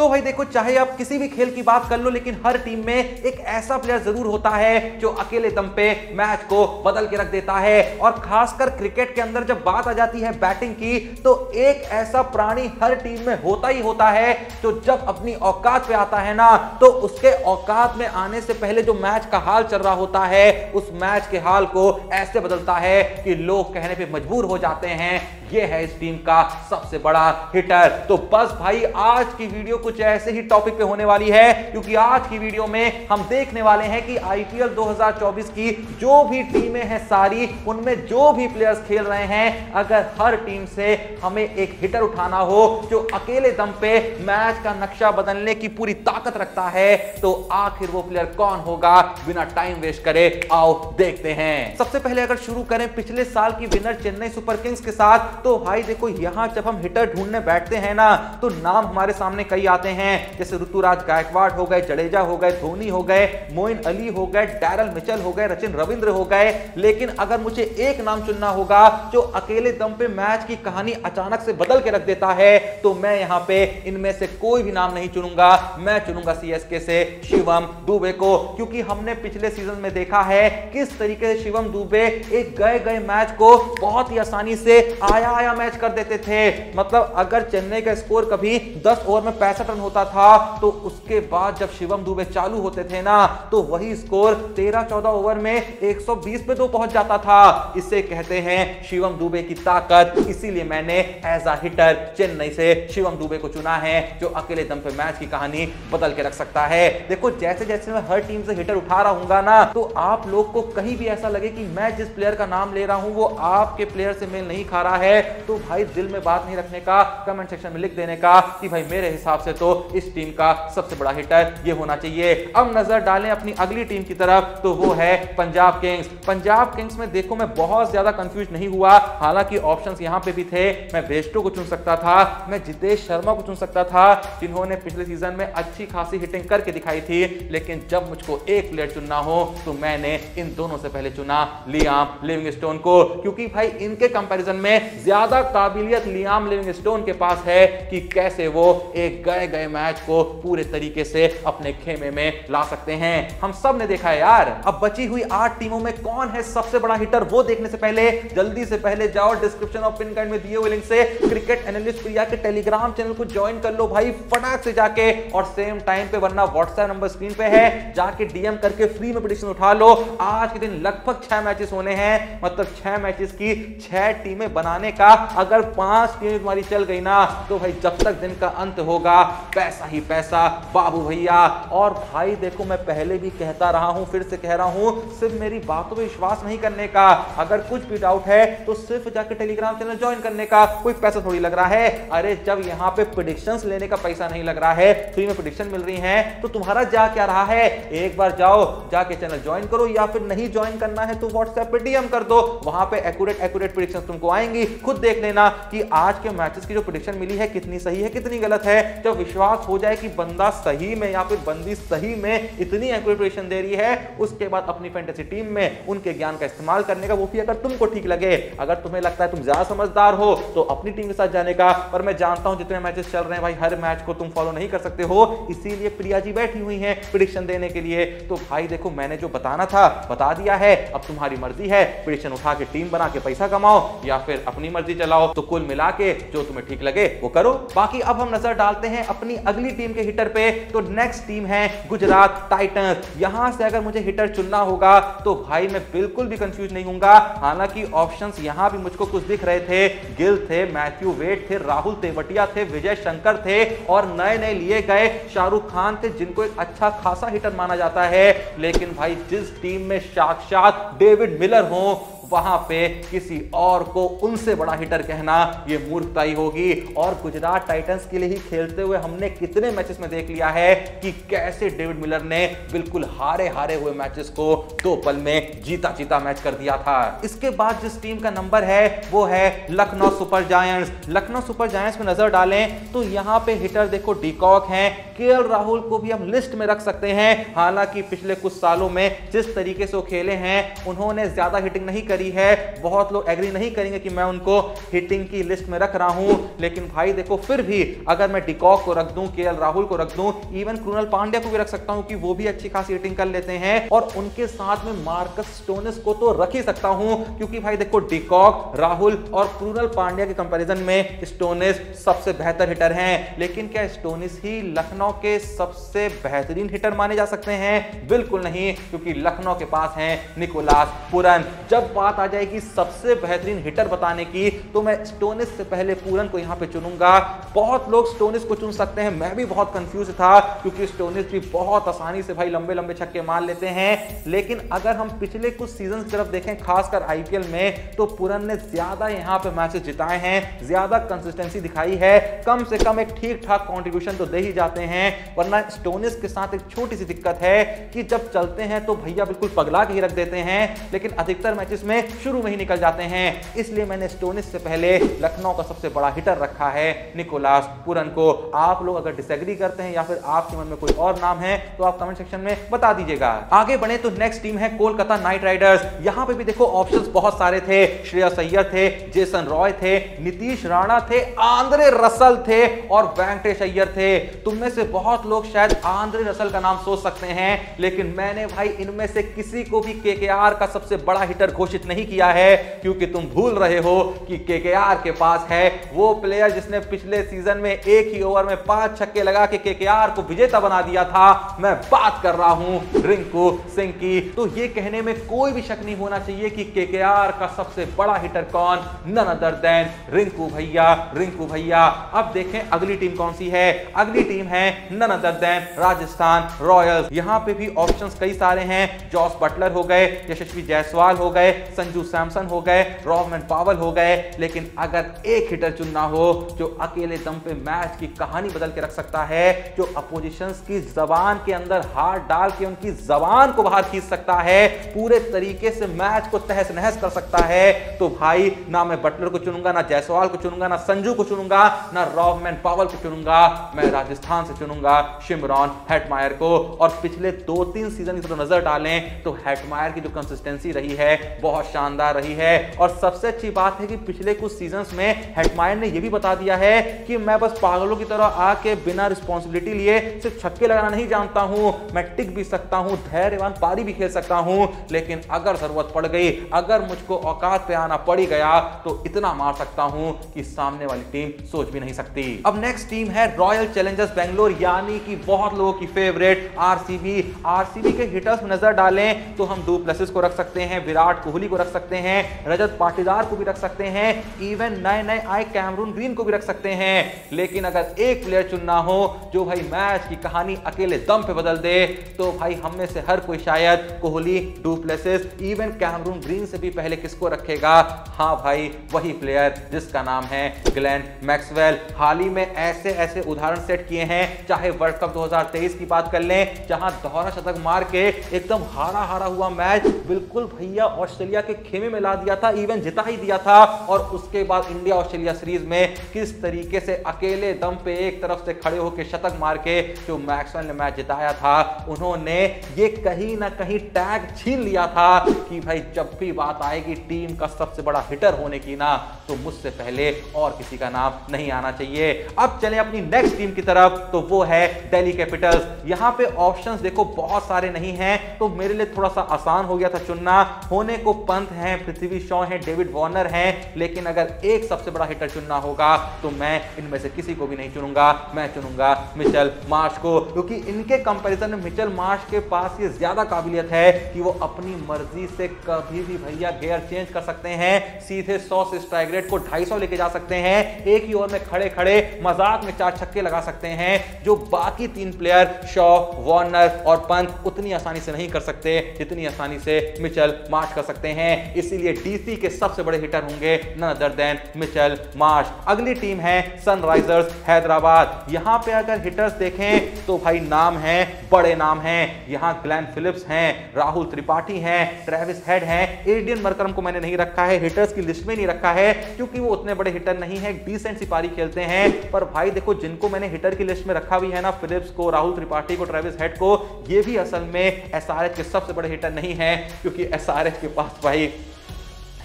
तो भाई देखो, चाहे आप किसी भी खेल की बात कर लो, लेकिन हर टीम में एक ऐसा प्लेयर जरूर होता है जो अकेले दम पे मैच को बदल के रख देता है। और खासकर क्रिकेट के अंदर जब बात आ जाती है बैटिंग की, तो एक ऐसा प्राणी हर टीम में होता ही होता है जो जब अपनी औकात पे आता है ना, तो उसके औकात में आने से पहले जो मैच का हाल चल रहा होता है, उस मैच के हाल को ऐसे बदलता है कि लोग कहने पे मजबूर हो जाते हैं, ये है इस टीम का सबसे बड़ा हिटर। तो बस भाई, आज की वीडियो कुछ ऐसे ही टॉपिक पे होने वाली है, क्योंकि आज की वीडियो में हम देखने वाले हैं कि आईपीएल 2024 की जो भी टीमें हैं सारी, उनमें जो भी प्लेयर्स खेल रहे हैं, अगर हर टीम से हमें एक हिटर उठाना हो जो अकेले दम पे मैच का नक्शा बदलने की पूरी ताकत रखता है, तो आखिर वो प्लेयर कौन होगा? बिना टाइम वेस्ट करे आओ देखते हैं। सबसे पहले अगर शुरू करें पिछले साल की विनर चेन्नई सुपर किंग्स के साथ, तो भाई देखो, यहां जब हम हिटर ढूंढने बैठते हैं ना, तो नाम हमारे सामने कई आते हैं, जैसे ऋतुराज गायकवाड़ हो गए, जडेजा हो गए, धोनी हो गए, मोइन अली हो गए, डैरल मिचेल हो गए, सचिन रविंद्र हो गए। लेकिन अगर मुझे एक नाम चुनना होगा जो अकेले दम पे मैच की कहानी अचानक से बदल के रख देता है, तो मैं यहां पे इनमें से कोई भी नाम नहीं चुनूंगा। मैं चुनूंगा सीएसके से शिवम दुबे को, क्योंकि हमने पिछले सीजन में देखा है किस तरीके से शिवम दुबे एक गए मैच को बहुत ही आसानी से आया मैच कर देते थे। मतलब अगर चेन्नई का स्कोर कभी 10 ओवर में 65 रन होता था, तो उसके बाद जब शिवम दुबे चालू होते थे ना, तो वही स्कोर 13-14 ओवर में 120 पे तो पहुंच जाता था। इसे कहते हैं शिवम दुबे की ताकत। इसीलिए मैंने एज अ हिटर चेन्नई से शिवम दुबे को चुना है, जो अकेले दम पे मैच की कहानी बदल के रख सकता है। देखो, जैसे जैसे मैं हर टीम से हिटर उठा रहा हूंगा ना, तो आप लोग को कहीं भी ऐसा लगे कि मैं जिस प्लेयर का नाम ले रहा हूं वो आपके प्लेयर से मेल नहीं खा रहा है, तो भाई दिल में बात नहीं रखने का, कमेंट सेक्शन में लिख देने का कि भाई मेरे हिसाब से तो इस टीम का सबसे बड़ा हिटर ये होना चाहिए। अब नजर डालें अपनी अगली टीम की तरफ, तो वो है पंजाब किंग्स। पंजाब किंग्स में देखो, मैं बहुत ज्यादा कंफ्यूज नहीं हुआ। हालांकि ऑप्शंस यहां पे भी थे, मैं बेस्टो को चुन सकता था, मैं जितेश शर्मा को चुन सकता था, जिन्होंने पिछले सीजन में अच्छी खासी हिटिंग करके दिखाई थी। लेकिन जब मुझको एक प्लेयर चुनना हो, तो मैंने इन दोनों से पहले चुना लियाम लिविंगस्टोन को, क्योंकि भाई इनके कंपैरिजन में ज्यादा काबिलियत लियाम लिविंगस्टोन के पास है कि कैसे वो एक गए मैच को पूरे तरीके से अपने खेमे में ला सकते हैं। हम सब ने देखा है यार। अब बची हुई 8 टीमों में कौन है सबसे बड़ा हिटर, वो देखने से पहले जल्दी से पहले जाओ डिस्क्रिप्शन और पिन कार्ड में दिए हुए लिंक से क्रिकेट एनालिस्ट प्रिया के टेलीग्राम चैनल को ज्वाइन कर लो भाई, फटाक से जाके, और सेम टाइम पे, वरना व्हाट्सएप नंबर स्क्रीन पे है, जाके डीएम करके फ्री में प्रेडिक्शन उठा लो। आज के दिन लगभग 6 मैचेस होने हैं, मतलब 6 मैचेस की 6 टीमें बनाने का अगर 5 टीमें तुम्हारी चल गई ना, तो भाई जब तक दिन का अंत होगा पैसा ही पैसा बाबू भैया। और भाई देखो, मैं पहले भी कहता रहा हूं, फिर से कह रहा हूं, सिर्फ मेरी बातों पे विश्वास नहीं करने का। अगर कुछ भी डाउट है तो सिर्फ जाके टेलीग्राम चैनल ज्वाइन करने का, कोई पैसा थोड़ी लग रहा है। अरे जब यहां पे प्रेडिक्शंस लेने का पैसा नहीं लग रहा है, फ्री में प्रेडिक्शन मिल रही है, तो तुम्हारा जा क्या रहा है? एक बार जाओ, जाके चैनल ज्वाइन करो, या फिर नहीं ज्वाइन करना है तो व्हाट्सएप पे डीएम कर दो, वहां पे एक्यूरेट प्रेडिक्शंस तुमको आएंगी। खुद देख लेना कि आज के मैचेस की जो प्रेडिक्शन मिली है कितनी सही है कितनी गलत है। जब विश्वास हो जाए कि बंदा सही में या फिर बंदी सही में इतनी एक्यूरेट प्रेडिक्शन दे रही है, उसके बाद अपनी फैंटेसी टीम में उनके ज्ञान का इस्तेमाल करने का, वो भी अगर तुमको ठीक लगे। अगर तुम्हें लगता है तुम ज्यादा समझदार हो तो अपनी टीम के साथ जाने का, पर मैं जानता हूं जितने मैचेस चल रहे हैं भाई, हर मैच को तुम फॉलो नहीं कर सकते हो, इसीलिए प्रिया जी बैठी हुई हैं प्रेडिक्शन देने के लिए। तो भाई देखो, मैंने जो बताना था बता दिया है, अब तुम्हारी मर्जी है, प्रेडिक्शन उठा के टीम बना के पैसा कमाओ या फिर अपनी मर्जी चलाओ। तो कुल मिला के जो तुम्हें ठीक लगे वो करो। बाकी अब हम नजर डालते हैं अपनी अगली टीम के हिटर पे। तो नेक्स्ट टीम है गुजरात टाइटंस। यहां से अगर मुझे हिटर चुनना होगा तो भाई मैं बिल्कुल भी कंफ्यूज नहीं होऊंगा। हालांकि ऑप्शंस यहां भी मुझको कुछ दिख रहे थे, गिल थे, मैथ्यू वेड थे, राहुल तेवटिया थे, विजय शंकर थे, और नए लिए गए शाहरुख खान थे, जिनको एक अच्छा खासा हिटर माना जाता है। लेकिन भाई जिस टीम में साक्षात डेविड मिलर हो, वहां पे किसी और को उनसे बड़ा हिटर कहना ये मूर्खताई होगी। और गुजरात टाइटंस के लिए ही खेलते हुए हमने कितने मैचेस में देख लिया है कि कैसे डेविड मिलर ने बिल्कुल हारे हुए मैचेस को 2 पल में जीता मैच कर दिया था। इसके बाद जिस टीम का नंबर है वो है Lucknow super giants. Lucknow super giants में नजर डालें तो यहां पे हिटर देखो डीकॉक हैं, केएल राहुल को भी हम लिस्ट में रख सकते हैं। हालांकि पिछले कुछ सालों में जिस तरीके से वो खेले हैं, उन्होंने ज्यादा हिटिंग नहीं करी करी है। बहुत लोग एग्री नहीं करेंगे कि मैं उनको हिटिंग की लिस्ट में रख रहा हूं, लेकिन भाई देखो फिर भी अगर मैं डिकॉक को रख दूं, केएल राहुल को रख दूं, इवन कृणाल पांड्या को भी रख सकता हूं कि वो भी अच्छी खासी हिटिंग कर लेते हैं, और उनके साथ में मार्कस स्टोनिस को तो रख ही सकता हूं, क्योंकि भाई देखो डिकॉक, राहुल और कृणाल पांड्या के कंपैरिजन में स्टोनिस सबसे बेहतर हिटर हैं। लेकिन क्या स्टोनिस ही लखनऊ के सबसे बेहतरीन हिटर माने जा सकते हैं? बिल्कुल नहीं, क्योंकि लखनऊ के पास हैं निकोलस पूरन। जब बात आ जाएगी सबसे बेहतरीन हिटर बताने की, तो मैं स्टोनिस से पहले पूरन को यहां पे चुनूंगा। बहुत लोग स्टोनिस को चुन सकते हैं, मैं भी बहुत कंफ्यूज था, क्योंकि स्टोनिस भी बहुत आसानी से भाई लंबे लंबे छक्के मार लेते हैं। लेकिन अगर हम पिछले कुछ सीजन की तरफ देखें, खासकर आईपीएल में, तो पूरन ने ज्यादा यहां पे मैचेस जिताए हैं, ज्यादा कंसिस्टेंसी दिखाई है, कम से कम एक ठीक ठाक कंट्रीब्यूशन तो दे ही जाते हैं। वरना स्टोनिस के साथ एक छोटी सी दिक्कत है कि जब चलते हैं तो भैया बिल्कुल पगला के ही रख देते हैं, लेकिन अधिकतर मैचेस में शुरू में ही निकल जाते हैं। इसलिए मैंने स्टोनिस से पहले लखनऊ का सबसे बड़ा हिटर रखा है निकोलस पूरन को। आप लोग अगर डिसएग्री करते हैं या फिर आपके मन में कोई और नाम है तो आप कमेंट सेक्शन में बता दीजिएगा। आगे बढ़े तो नेक्स्ट टीम है कोलकाता नाइट राइडर्स। यहां पे भी देखो ऑप्शंस बहुत सारे थे। श्रेयस अय्यर थे, जेसन रॉय थे, नीतीश राणा थे, आंद्रे रसल थे और वेंकटेश अय्यर थे। तुम में से बहुत लोग शायद आंद्रे रसल का नाम सोच सकते हैं, लेकिन मैंने भाई इनमें से किसी को भी केकेआर का सबसे बड़ा हिटर घोषित नहीं किया है, क्योंकि तुम भूल रहे हो कि केकेआर के पास है वो प्लेयर जिसने पिछले सीजन में एक ही ओवर में 5 छक्के लगा के केकेआर को विजेता बना दिया था। मैं बात कर रहा हूं रिंकू सिंह की। तो ये कहने में कोई भी शक नहीं होना चाहिए कि केकेआर का सबसे बड़ा हिटर कौन, नन अदर देन रिंकू भैया, रिंकू भैया। अब देखें अगली टीम कौन सी है। अगली टीम है none other than Rajasthan Royals. यहां पे भी ऑप्शंस कई सारे हैं। जॉस बटलर हो गए, यशस्वी जायसवाल हो गए, संजू सैमसन हो गए, रॉबमैन पावल हो गए। लेकिन अगर एक हिटर चुनना हो जो अकेले दम पे मैच की कहानी बदल के रख सकता है, जो अपोजिशंस की जबान के अंदर हाथ डाल के उनकी जबान को बाहर खींच सकता है, पूरे तरीके से मैच को तहस नहस कर सकता है, तो भाई ना मैं बटलर को चुनूंगा, ना जायसवाल को चुनूंगा, ना संजू को चुनूंगा, ना रॉबमैन पावल को चुनूंगा। मैं राजस्थान से चुनूंगा शिमरॉन हेटमायर को। और पिछले 2-3 सीजन की तरफ नजर डालें तो हेटमायर की जो कंसिस्टेंसी रही है बहुत शानदार रही है। और सबसे अच्छी बात है कि पिछले कुछ सीजन्स में हेटमायर ने यह भी बता दिया है कि मैं बस पागलों की तरह आके बिना रिस्पॉन्सिबिलिटी लिए सिर्फ छक्के लगाना नहीं जानता हूं, मैं टिक भी सकता हूं, धैर्यवान पारी भी खेल सकता हूं, लेकिन अगर जरूरत पड़ गई, अगर मुझको औकात पे आना पड़ गया तो इतना मार सकता हूं कि सामने वाली टीम सोच भी नहीं सकती। अब नेक्स्ट टीम है रॉयल चैलेंजर्स बेंगलोर, यानी कि बहुत लोगों की फेवरेट आरसीबी। आरसीबी के हिटर्स में नजर डालें तो हम डू प्लेसिस को रख सकते हैं, विराट कोहली को रख सकते हैं, रजत पाटीदार को भी रख सकते हैं, इवन नए आए कैमरून ग्रीन को भी रख सकते हैं। लेकिन अगर एक प्लेयर चुनना हो जो भाई मैच की कहानी अकेले दम पे बदल दे, तो भाई हम में से हर कोई शायद Kohli, du Plessis, even Cameron Green से भी पहले किसको रखेगा? हाँ भाई, वही प्लेयर जिसका नाम है ग्लेन मैक्सवेल। हाल ही में ऐसे ऐसे उदाहरण सेट किए हैं, चाहे वर्ल्ड कप 2023 की बात कर लें, जहां दोहरा शतक मार के एकदम हारा हारा हुआ मैच बिल्कुल भैया ऑस्ट्रेलिया के खेमे में ला दिया था, इवन जिता ही दिया था। और उसके बाद इंडिया ऑस्ट्रेलिया सीरीज में किस तरीके से अकेले दम पे एक तरफ से खड़े होकर शतक मार के जो मैक्सवेल ने मैच जिताया था, उन्होंने ये कहीं ना कहीं टैग छीन लिया था कि भाई जब भी बात आएगी टीम का सबसे बड़ा हिटर होने की ना, तो मुझसे पहले और किसी का नाम नहीं आना चाहिए। अब चलें अपनी नेक्स्ट टीम की तरफ, तो वो है दिल्ली कैपिटल्स। यहां पे ऑप्शंस देखो बहुत सारे नहीं हैं, तो मेरे लिए थोड़ा सा आसान हो गया था चुनना। होने को पंत हैं, पृथ्वी शॉ हैं, डेविड वार्नर हैं, लेकिन अगर एक सबसे बड़ा हिटर चुनना होगा तो मैं इनमें से किसी को भी नहीं चुनूंगा, मैं चुनूंगा मिचेल मार्श को, क्योंकि इनके कंपैरिजन में मिचेल मार्श के पास ये ज्यादा काबिलियत है कि वो अपनी मर्जी से कभी भी भैया गियर चेंज कर सकते हैं, सीधे 100 से स्ट्राइक रेट को 250 लेके जा सकते हैं, एक ही ओवर में खड़े खड़े मजाक में 4 छक्के लगा सकते हैं, जो बाकी 3 प्लेयर शॉ, वार्नर और पंत उतनी आसानी से नहीं कर सकते जितनी आसानी से मिचेल मार्श कर सकते हैं। इसीलिए डीसी के सबसे बड़े हिटर होंगे none other than Mitchell Marsh. अगली टीम है सनराइजर्स हैदराबाद। यहां पे अगर हिटर्स देखें तो भाई नाम है, बड़े नाम हैं। यहां ग्लेन फिलिप्स हैं, राहुल त्रिपाठी हैं, ट्रेविस हेड हैं, एडियन मरकरम को मैंने नहीं रखा है, हिटर्स की लिस्ट में नहीं रखा है क्योंकि वो उतने बड़े हिटर नहीं है, डिसेंट सी पारी खेलते हैं। पर भाई देखो जिनको मैंने हिटर की लिस्ट में रखा भी है ना, फिलिप्स को, राहुल त्रिपाठी को, ट्रेविस हेड को, ये भी असल में एसआरएच के सबसे बड़े हिटर नहीं है, क्योंकि एसआरएच के पास भाई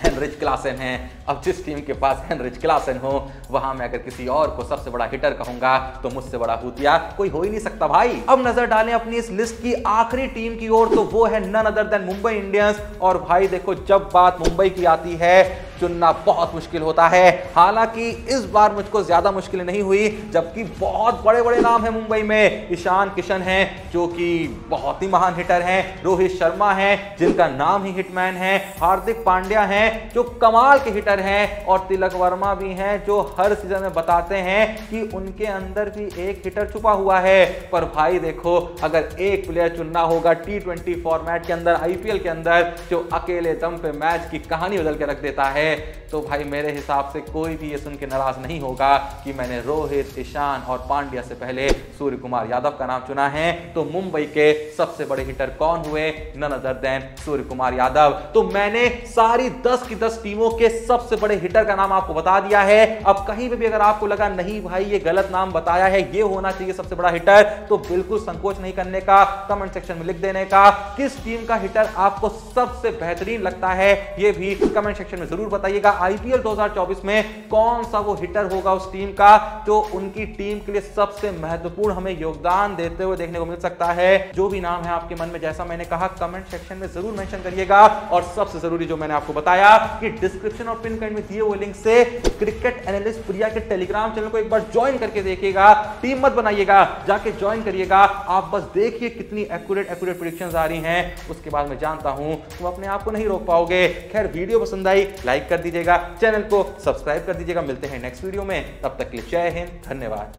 हेनरिच क्लासन है। अब जिस टीम के पास हेनरिच क्लासन हो, वहां मैं अगर किसी और को सबसे बड़ा हिटर कहूंगा तो मुझसे बड़ा भूतिया कोई हो ही नहीं सकता भाई। अब नजर डालें अपनी इस लिस्ट की आखिरी टीम की ओर, तो वो है none other than Mumbai Indians. और भाई देखो, जब बात मुंबई की आती है चुनना बहुत मुश्किल होता है। हालांकि इस बार मुझको ज्यादा मुश्किल नहीं हुई, जबकि बहुत बड़े बड़े नाम हैं मुंबई में। ईशान किशन हैं जो कि बहुत ही महान हिटर हैं, रोहित शर्मा हैं जिनका नाम ही हिटमैन है, हार्दिक पांड्या हैं जो कमाल के हिटर हैं, और तिलक वर्मा भी हैं जो हर सीजन में बताते हैं कि उनके अंदर भी एक हिटर छुपा हुआ है। पर भाई देखो, अगर एक प्लेयर चुनना होगा T20 फॉर्मेट के अंदर, IPL के अंदर, जो अकेले दम पे मैच की कहानी बदल के रख देता है, तो भाई मेरे हिसाब से कोई भी ये सुन के नाराज नहीं होगा कि मैंने रोहित, ईशान और पांड्या से पहले सूर्य कुमार यादव का नाम चुना है। तो मुंबई के सबसे बड़े हिटर कौन हुए? None other then Surya Kumar Yadav. तो मैंने सारी 10 की 10 टीमों के सबसे बड़े हिटर का नाम आपको बता दिया है। अब कहीं पे भी अगर आपको लगा नहीं भाई ये गलत नाम बताया है, ये होना चाहिए सबसे बड़ा हिटर, तो बिल्कुल संकोच नहीं करने का, कमेंट सेक्शन में लिख देने का किस टीम का हिटर आपको सबसे बेहतरीन लगता है, ये भी कमेंट सेक्शन में जरूर बताइएगा। IPL 2024 में कौन सा वो हिटर होगा उस टीम का जो उनकी टीम के लिए सबसे महत्वपूर्ण हमें योगदान देते हुए देखने को मिल सकता है। जो भी नाम है आपके मन में, जैसा मैंने कहा, कमेंट सेक्शन में जरूर मेंशन करिएगा। और सबसे जरूरी जो मैंने आपको बताया कि डिस्क्रिप्शन और पिन कमेंट में दिए हुए लिंक से क्रिकेट एनालिस्ट प्रिया के टेलीग्राम चैनल को एक बार ज्वाइन करके देखिएगा। टीम मत बनाइएगा, जाके ज्वाइन करिएगा। आप बस देखिए कितनी एक्यूरेट प्रेडिक्शंस आ रही हैं, उसके बाद मैं जानता हूं तुम अपने आप को नहीं रोक पाओगे। खैर, वीडियो पसंद आई लाइक कर दीजिएगा, चैनल को सब्सक्राइब कर दीजिएगा। मिलते हैं नेक्स्ट वीडियो में, तब तक के लिए जय हिंद, धन्यवाद।